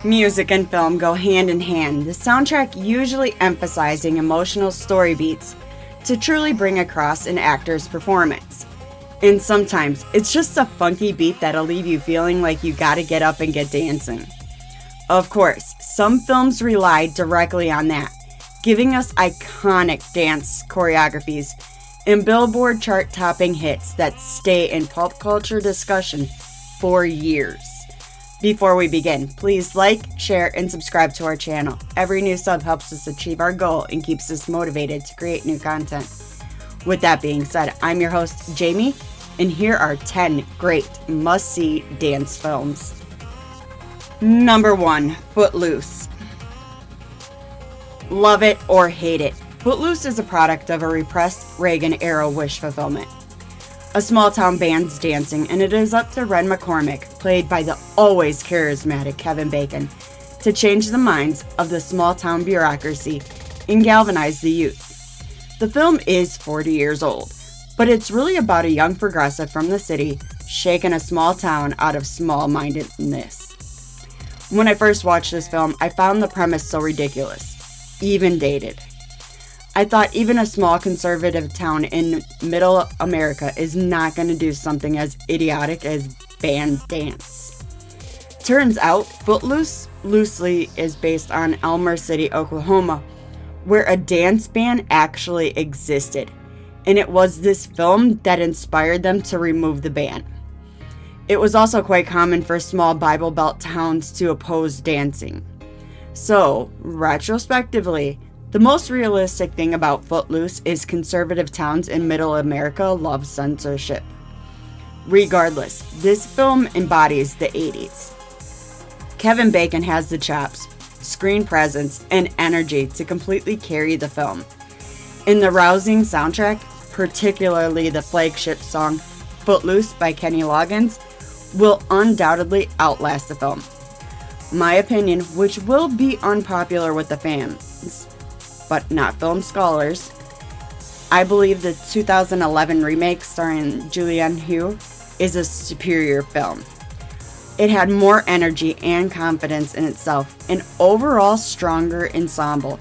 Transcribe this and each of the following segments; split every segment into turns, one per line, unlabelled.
Music and film go hand in hand, the soundtrack usually emphasizing emotional story beats to truly bring across an actor's performance. And sometimes, it's just a funky beat that'll leave you feeling like you gotta get up and get dancing. Of course, some films rely directly on that, giving us iconic dance choreographies and Billboard chart-topping hits that stay in pop culture discussion for years. Before we begin, please like, share, and subscribe to our channel. Every new sub helps us achieve our goal and keeps us motivated to create new content. With that being said, I'm your host, Jamie, and here are 10 great must-see dance films. Number 1, Footloose. Love it or hate it, Footloose is a product of a repressed Reagan-era wish fulfillment. A small-town band's dancing, and it is up to Red McCormick, played by the always charismatic Kevin Bacon, to change the minds of the small-town bureaucracy and galvanize the youth. The film is 40 years old, but it's really about a young progressive from the city shaking a small town out of small-mindedness. When I first watched this film, I found the premise so ridiculous, even dated. I thought even a small conservative town in middle America is not going to do something as idiotic as band dance. Turns out, Footloose loosely is based on Elmer City, Oklahoma, where a dance band actually existed, and it was this film that inspired them to remove the ban. It was also quite common for small Bible Belt towns to oppose dancing. So, retrospectively, the most realistic thing about Footloose is conservative towns in Middle America love censorship. Regardless, this film embodies the 80s. Kevin Bacon has the chops, screen presence, and energy to completely carry the film. In the rousing soundtrack, particularly the flagship song Footloose by Kenny Loggins, will undoubtedly outlast the film. My opinion, which will be unpopular with the fans, but not film scholars, I believe the 2011 remake starring Julianne Hough is a superior film. It had more energy and confidence in itself, an overall stronger ensemble,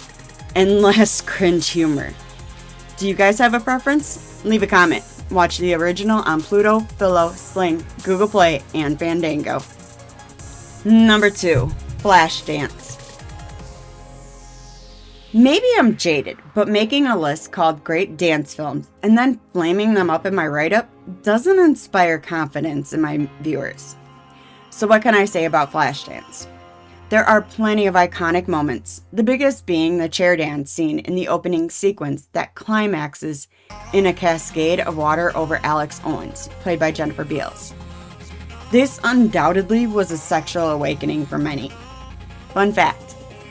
and less cringe humor. Do you guys have a preference? Leave a comment. Watch the original on Pluto, Philo, Sling, Google Play, and Fandango. Number 2, Flashdance. Maybe I'm jaded, but making a list called Great Dance Films and then flaming them up in my write-up doesn't inspire confidence in my viewers. So what can I say about Flashdance? There are plenty of iconic moments, the biggest being the chair dance scene in the opening sequence that climaxes in a cascade of water over Alex Owens, played by Jennifer Beals. This undoubtedly was a sexual awakening for many. Fun fact,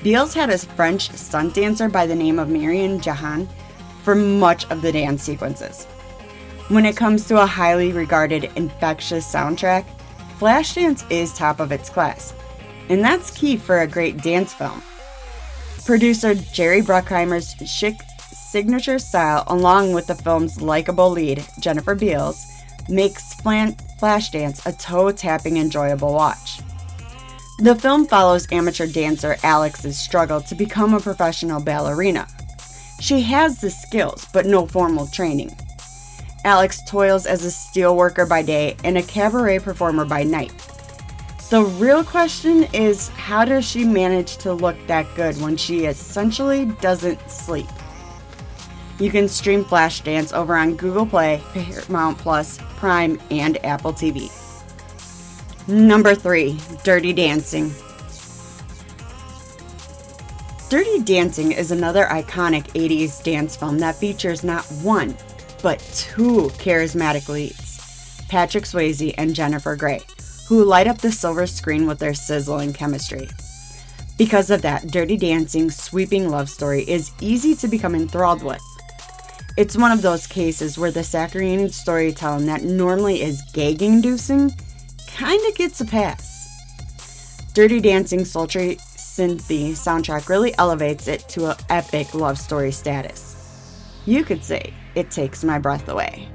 Beals had a French stunt dancer by the name of Marion Jahan for much of the dance sequences. When it comes to a highly regarded infectious soundtrack, Flashdance is top of its class, and that's key for a great dance film. Producer Jerry Bruckheimer's chic signature style, along with the film's likable lead, Jennifer Beals, makes Flashdance a toe-tapping enjoyable watch. The film follows amateur dancer Alex's struggle to become a professional ballerina. She has the skills, but no formal training. Alex toils as a steelworker by day and a cabaret performer by night. The real question is, how does she manage to look that good when she essentially doesn't sleep? You can stream Flashdance over on Google Play, Paramount Plus, Prime, and Apple TV. Number 3, Dirty Dancing. Dirty Dancing is another iconic 80s dance film that features not one, but 2 charismatic leads, Patrick Swayze and Jennifer Grey, who light up the silver screen with their sizzling chemistry. Because of that, Dirty Dancing's sweeping love story is easy to become enthralled with. It's one of those cases where the saccharine storytelling that normally is gag-inducing kinda gets a pass. Dirty Dancing's sultry synthy soundtrack really elevates it to an epic love story status. You could say it takes my breath away.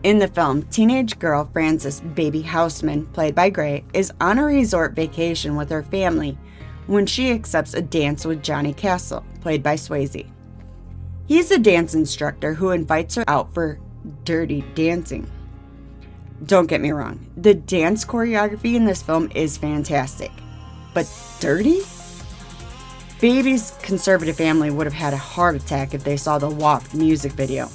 In the film, teenage girl Frances Baby Houseman, played by Gray, is on a resort vacation with her family when she accepts a dance with Johnny Castle, played by Swayze. He's a dance instructor who invites her out for dirty dancing. Don't get me wrong, the dance choreography in this film is fantastic. But dirty? Baby's conservative family would have had a heart attack if they saw the WAP music video,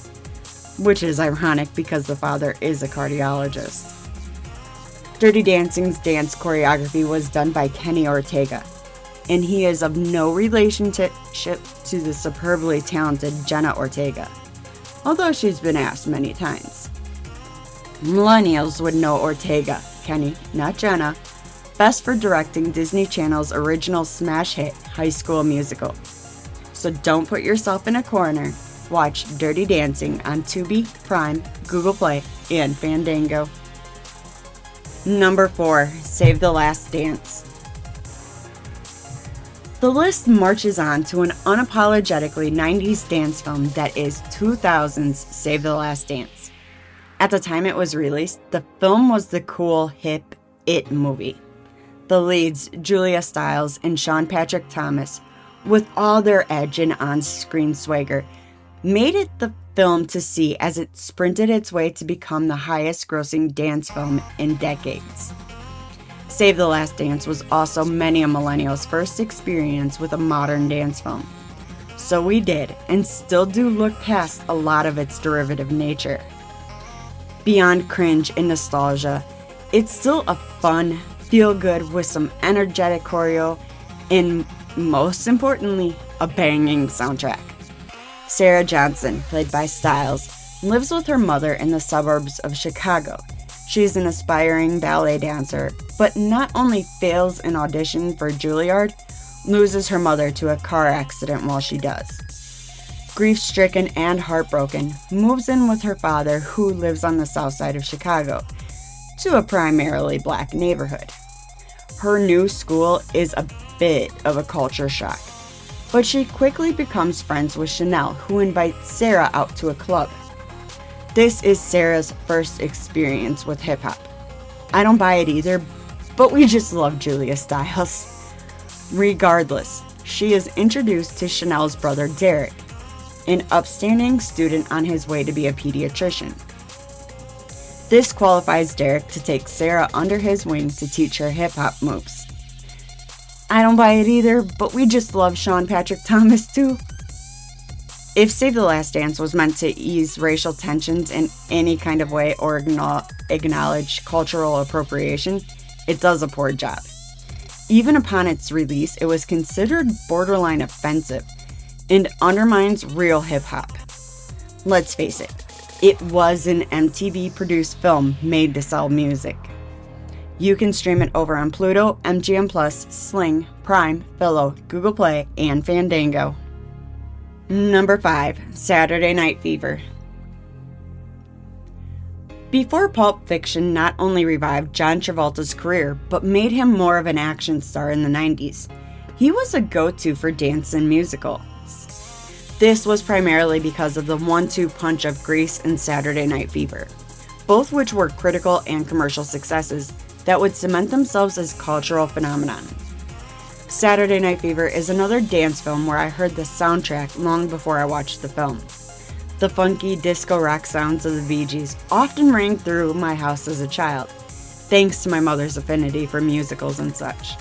which is ironic because the father is a cardiologist. Dirty Dancing's dance choreography was done by Kenny Ortega, and he is of no relationship to the superbly talented Jenna Ortega, although she's been asked many times. Millennials would know Ortega, Kenny, not Jenna, best for directing Disney Channel's original smash hit, High School Musical. So don't put yourself in a corner. Watch Dirty Dancing on Tubi, Prime, Google Play, and Fandango. Number 4. Save the Last Dance. The list marches on to an unapologetically 90s dance film that is 2000's Save the Last Dance. At the time it was released, the film was the cool, hip It movie. The leads, Julia Stiles and Sean Patrick Thomas, with all their edge and on-screen swagger, made it the film to see as it sprinted its way to become the highest-grossing dance film in decades. Save the Last Dance was also many a millennial's first experience with a modern dance film. So we did, and still do look past a lot of its derivative nature. Beyond cringe and nostalgia, it's still a fun, feel-good with some energetic choreo, and most importantly, a banging soundtrack. Sarah Johnson, played by Stiles, lives with her mother in the suburbs of Chicago. She's an aspiring ballet dancer, but not only fails an audition for Juilliard, loses her mother to a car accident while she does. Grief-stricken and heartbroken, moves in with her father, who lives on the south side of Chicago, to a primarily black neighborhood. Her new school is a bit of a culture shock, but she quickly becomes friends with Chanel, who invites Sarah out to a club. This is Sarah's first experience with hip-hop. I don't buy it either, but we just love Julia Stiles. Regardless, she is introduced to Chanel's brother Derek, an upstanding student on his way to be a pediatrician. This qualifies Derek to take Sarah under his wing to teach her hip-hop moves. I don't buy it either, but we just love Sean Patrick Thomas too. If Save the Last Dance was meant to ease racial tensions in any kind of way or acknowledge cultural appropriation, it does a poor job. Even upon its release, it was considered borderline offensive and undermines real hip-hop. Let's face it was an MTV-produced film made to sell music. You can stream it over on Pluto, MGM Plus, Sling, Prime, Philo, Google Play, and Fandango. Number 5. Saturday Night Fever. Before Pulp Fiction not only revived John Travolta's career, but made him more of an action star in the 90s, he was a go-to for dance and musicals. This was primarily because of the 1-2 punch of Grease and Saturday Night Fever, both which were critical and commercial successes that would cement themselves as cultural phenomenon. Saturday Night Fever is another dance film where I heard the soundtrack long before I watched the film. The funky disco rock sounds of the Bee Gees often rang through my house as a child, thanks to my mother's affinity for musicals and such.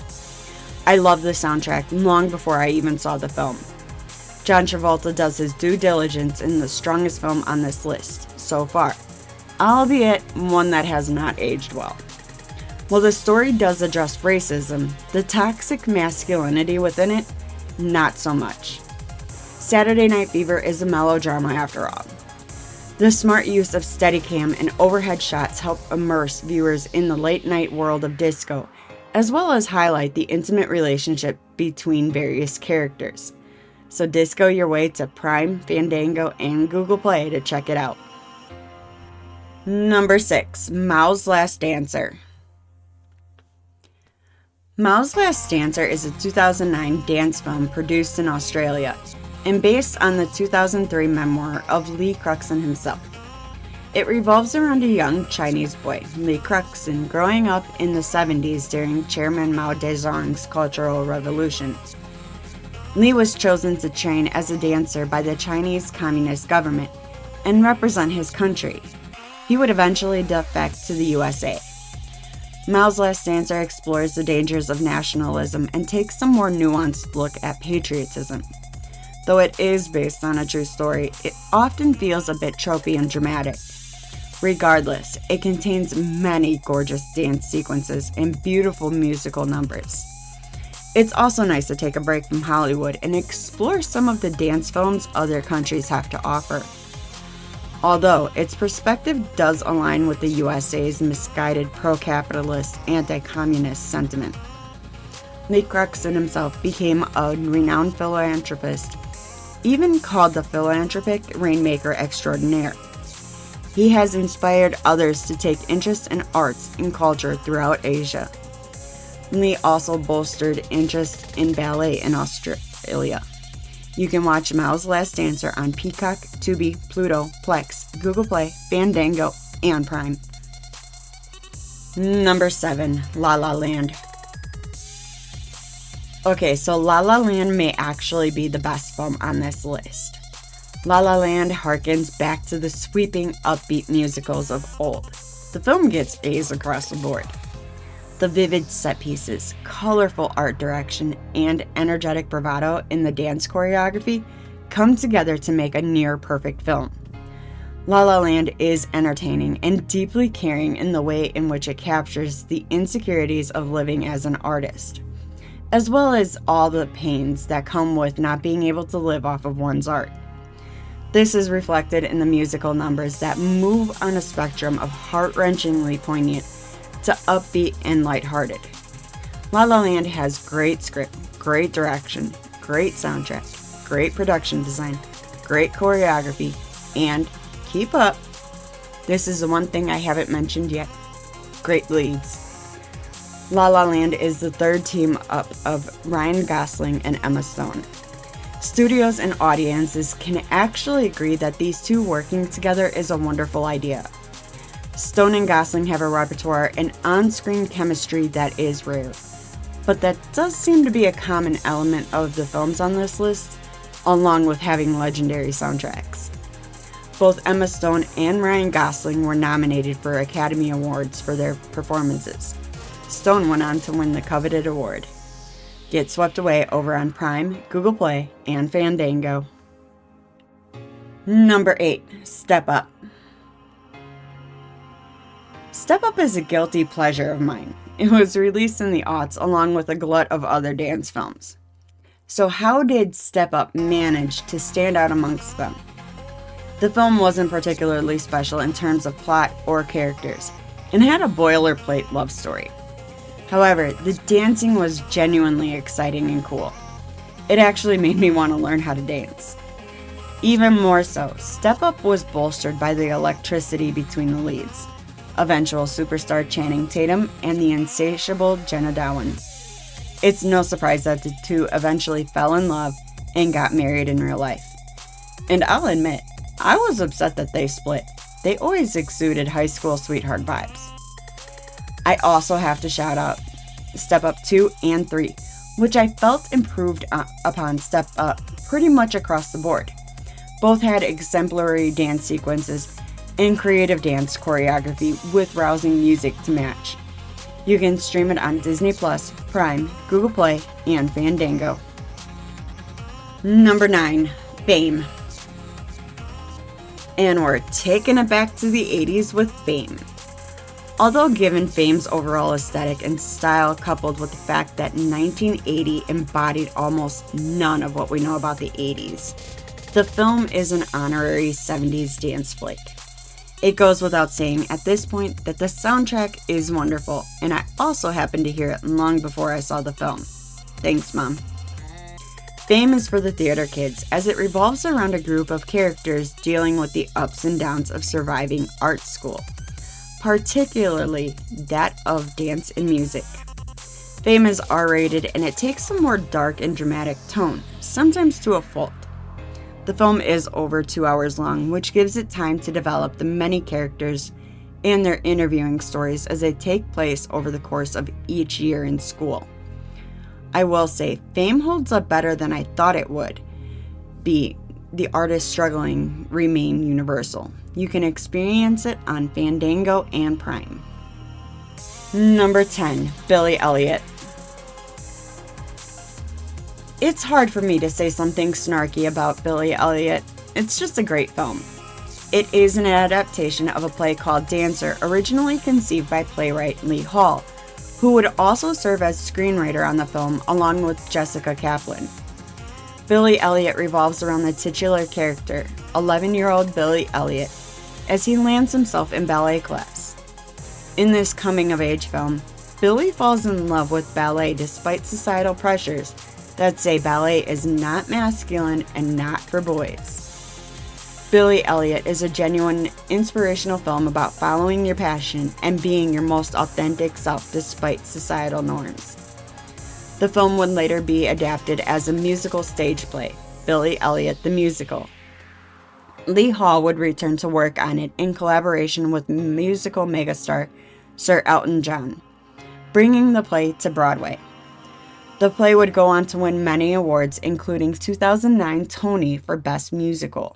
I loved the soundtrack long before I even saw the film. John Travolta does his due diligence in the strongest film on this list so far, albeit one that has not aged well. While the story does address racism, the toxic masculinity within it, not so much. Saturday Night Fever is a melodrama after all. The smart use of Steadicam and overhead shots help immerse viewers in the late-night world of disco, as well as highlight the intimate relationship between various characters. So disco your way to Prime, Fandango, and Google Play to check it out. Number 6. Mao's Last Dancer. Mao's Last Dancer is a 2009 dance film produced in Australia and based on the 2003 memoir of Lee Cruxon himself. It revolves around a young Chinese boy, Li Cruxin, growing up in the 70s during Chairman Mao Zedong's Cultural Revolution. Li was chosen to train as a dancer by the Chinese Communist government and represent his country. He would eventually defect to the USA. Mao's Last Dancer explores the dangers of nationalism and takes a more nuanced look at patriotism. Though it is based on a true story, it often feels a bit tropey and dramatic. Regardless, it contains many gorgeous dance sequences and beautiful musical numbers. It's also nice to take a break from Hollywood and explore some of the dance films other countries have to offer. Although its perspective does align with the USA's misguided pro-capitalist, anti-communist sentiment. Li Cruxin himself became a renowned philanthropist, even called the philanthropic rainmaker extraordinaire. He has inspired others to take interest in arts and culture throughout Asia. Li also bolstered interest in ballet in Australia. You can watch Mao's Last Dancer on Peacock, Tubi, Pluto, Plex, Google Play, Fandango, and Prime. Number 7, La La Land. Okay, so La La Land may actually be the best film on this list. La La Land harkens back to the sweeping, upbeat musicals of old. The film gets A's across the board. The vivid set pieces, colorful art direction, and energetic bravado in the dance choreography come together to make a near-perfect film. La La Land is entertaining and deeply caring in the way in which it captures the insecurities of living as an artist, as well as all the pains that come with not being able to live off of one's art. This is reflected in the musical numbers that move on a spectrum of heart-wrenchingly poignant to upbeat and lighthearted. La La Land has great script, great direction, great soundtrack, great production design, great choreography, and keep up, this is the one thing I haven't mentioned yet, great leads. La La Land is the third team up of Ryan Gosling and Emma Stone. Studios and audiences can actually agree that these two working together is a wonderful idea. Stone and Gosling have a repertoire and on-screen chemistry that is rare, but that does seem to be a common element of the films on this list, along with having legendary soundtracks. Both Emma Stone and Ryan Gosling were nominated for Academy Awards for their performances. Stone went on to win the coveted award. Get swept away over on Prime, Google Play, and Fandango. Number 8, Step Up. Step Up is a guilty pleasure of mine. It was released in the aughts along with a glut of other dance films. So how did Step Up manage to stand out amongst them? The film wasn't particularly special in terms of plot or characters, and had a boilerplate love story. However, the dancing was genuinely exciting and cool. It actually made me want to learn how to dance. Even more so, Step Up was bolstered by the electricity between the leads, eventual superstar Channing Tatum and the insatiable Jenna Dewan. It's no surprise that the two eventually fell in love and got married in real life. And I'll admit, I was upset that they split. They always exuded high school sweetheart vibes. I also have to shout out Step Up 2 and 3, which I felt improved upon Step Up pretty much across the board. Both had exemplary dance sequences and creative dance choreography with rousing music to match. You can stream it on Disney+, Prime, Google Play, and Fandango. Number 9, Fame. And we're taking it back to the 80s with Fame. Although given Fame's overall aesthetic and style coupled with the fact that 1980 embodied almost none of what we know about the 80s, the film is an honorary 70s dance flick. It goes without saying at this point that the soundtrack is wonderful, and I also happened to hear it long before I saw the film. Thanks, Mom. Fame is for the theater kids, as it revolves around a group of characters dealing with the ups and downs of surviving art school, particularly that of dance and music. Fame is R-rated and it takes a more dark and dramatic tone, sometimes to a fault. The film is over 2 hours long, which gives it time to develop the many characters and their interviewing stories as they take place over the course of each year in school. I will say, Fame holds up better than I thought it would. The artist struggling remain universal. You can experience it on Fandango and Prime. Number 10, Billy Elliot. It's hard for me to say something snarky about Billy Elliot. It's just a great film. It is an adaptation of a play called Dancer, originally conceived by playwright Lee Hall, who would also serve as screenwriter on the film along with Jessica Kaplan. Billy Elliot revolves around the titular character, 11-year-old Billy Elliot, as he lands himself in ballet class. In this coming-of-age film, Billy falls in love with ballet despite societal pressures that say ballet is not masculine and not for boys. Billy Elliot is a genuine, inspirational film about following your passion and being your most authentic self despite societal norms. The film would later be adapted as a musical stage play, Billy Elliot the Musical. Lee Hall would return to work on it in collaboration with musical megastar Sir Elton John, bringing the play to Broadway. The play would go on to win many awards, including 2009 Tony for Best Musical.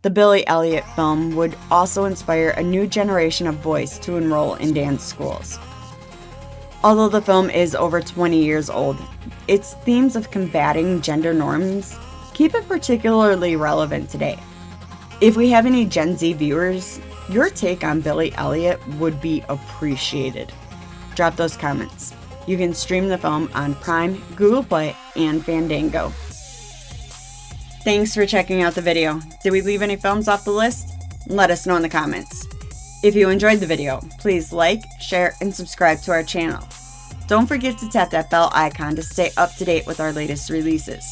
The Billy Elliot film would also inspire a new generation of boys to enroll in dance schools. Although the film is over 20 years old, its themes of combating gender norms keep it particularly relevant today. If we have any Gen Z viewers, your take on Billy Elliot would be appreciated. Drop those comments. You can stream the film on Prime, Google Play, and Fandango. Thanks for checking out the video. Did we leave any films off the list? Let us know in the comments. If you enjoyed the video, please like, share, and subscribe to our channel. Don't forget to tap that bell icon to stay up to date with our latest releases.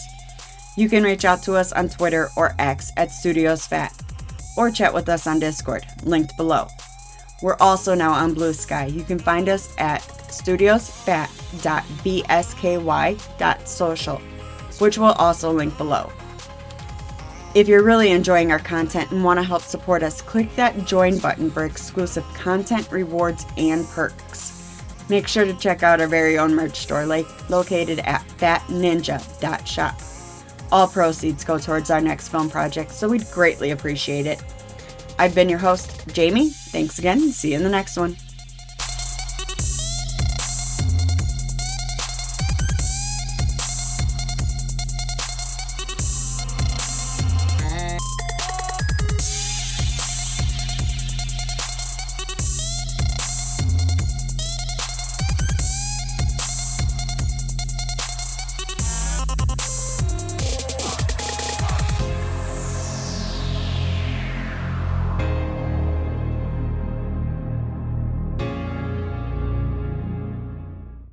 You can reach out to us on Twitter or X at StudiosFat, or chat with us on Discord, linked below. We're also now on Blue Sky. You can find us at studiosfat.bsky.social, which will also link below. If you're really enjoying our content and want to help support us, click that join button for exclusive content, rewards, and perks. Make sure to check out our very own merch store located at fatninja.shop. All proceeds go towards our next film project, so we'd greatly appreciate it. I've been your host, Jamie. Thanks again. See you in the next one.